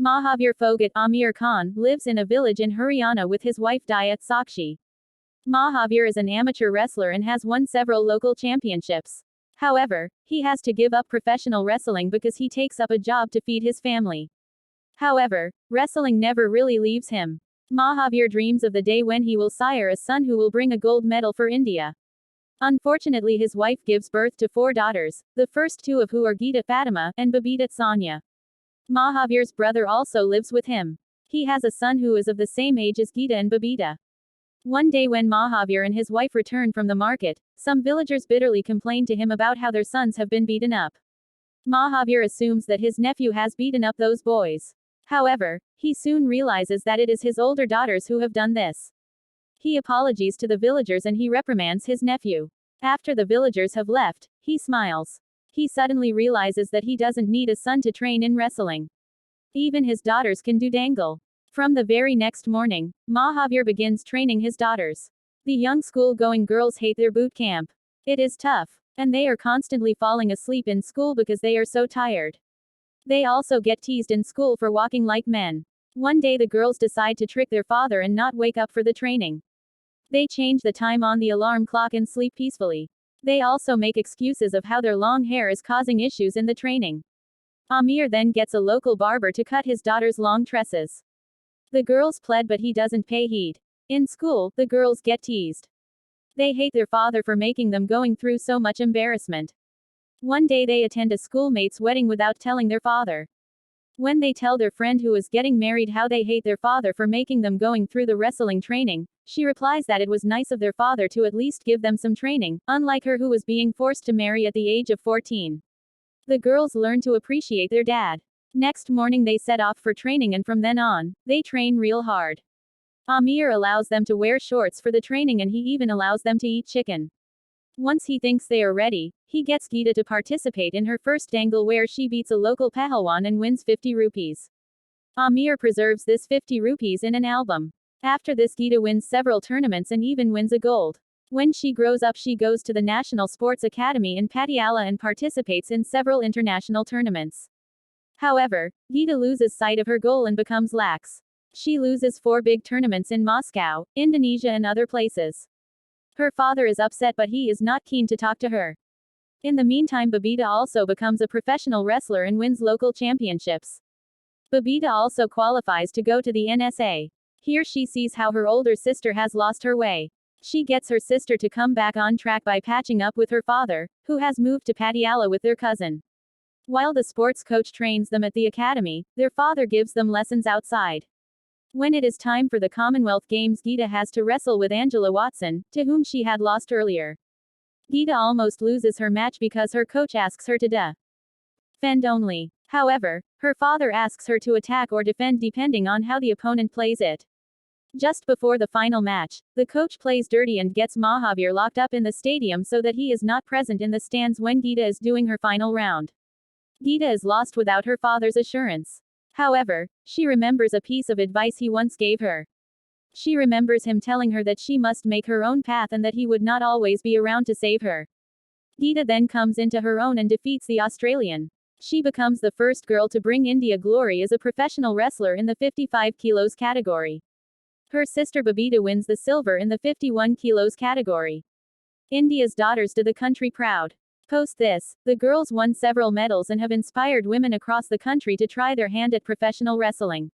Mahavir Phogat Amir Khan lives in a village in Haryana with his wife Dayat Sakshi. Mahavir is an amateur wrestler and has won several local championships. However, he has to give up professional wrestling because he takes up a job to feed his family. However, wrestling never really leaves him. Mahavir dreams of the day when he will sire a son who will bring a gold medal for India. Unfortunately, his wife gives birth to 4 daughters, the first 2 of who are Geeta Fatima and Babita Sanya. Mahavir's brother also lives with him. He has a son who is of the same age as Geeta and Babita. One day when Mahavir and his wife return from the market, some villagers bitterly complain to him about how their sons have been beaten up. Mahavir assumes that his nephew has beaten up those boys. However, he soon realizes that it is his older daughters who have done this. He apologizes to the villagers and he reprimands his nephew. After the villagers have left, he smiles. He suddenly realizes that he doesn't need a son to train in wrestling. Even his daughters can do dangle. From the very next morning, Mahavir begins training his daughters. The young school-going girls hate their boot camp. It is tough, and they are constantly falling asleep in school because they are so tired. They also get teased in school for walking like men. One day the girls decide to trick their father and not wake up for the training. They change the time on the alarm clock and sleep peacefully. They also make excuses of how their long hair is causing issues in the training. Amir then gets a local barber to cut his daughter's long tresses. The girls plead but he doesn't pay heed. In school, the girls get teased. They hate their father for making them going through so much embarrassment. One day they attend a schoolmate's wedding without telling their father. When they tell their friend who is getting married how they hate their father for making them going through the wrestling training, she replies that it was nice of their father to at least give them some training, unlike her who was being forced to marry at the age of 14. The girls learn to appreciate their dad. Next morning they set off for training and from then on, they train real hard. Amir allows them to wear shorts for the training and he even allows them to eat chicken. Once he thinks they are ready, he gets Geeta to participate in her first dangle where she beats a local pahalwan and wins 50 rupees. Amir preserves this 50 rupees in an album. After this Geeta wins several tournaments and even wins a gold. When she grows up she goes to the National Sports Academy in Patiala and participates in several international tournaments. However, Geeta loses sight of her goal and becomes lax. She loses 4 big tournaments in Moscow, Indonesia and other places. Her father is upset but he is not keen to talk to her. In the meantime Babita also becomes a professional wrestler and wins local championships. Babita also qualifies to go to the NSA. Here she sees how her older sister has lost her way. She gets her sister to come back on track by patching up with her father, who has moved to Patiala with their cousin. While the sports coach trains them at the academy, their father gives them lessons outside. When it is time for the Commonwealth Games Geeta has to wrestle with Angela Watson, to whom she had lost earlier. Geeta almost loses her match because her coach asks her to defend only. However, her father asks her to attack or defend depending on how the opponent plays it. Just before the final match, the coach plays dirty and gets Mahavir locked up in the stadium so that he is not present in the stands when Geeta is doing her final round. Geeta is lost without her father's assurance. However, she remembers a piece of advice he once gave her. She remembers him telling her that she must make her own path and that he would not always be around to save her. Geeta then comes into her own and defeats the Australian. She becomes the first girl to bring India glory as a professional wrestler in the 55 kilos category. Her sister Babita wins the silver in the 51 kilos category. India's daughters do the country proud. Post this, the girls won several medals and have inspired women across the country to try their hand at professional wrestling.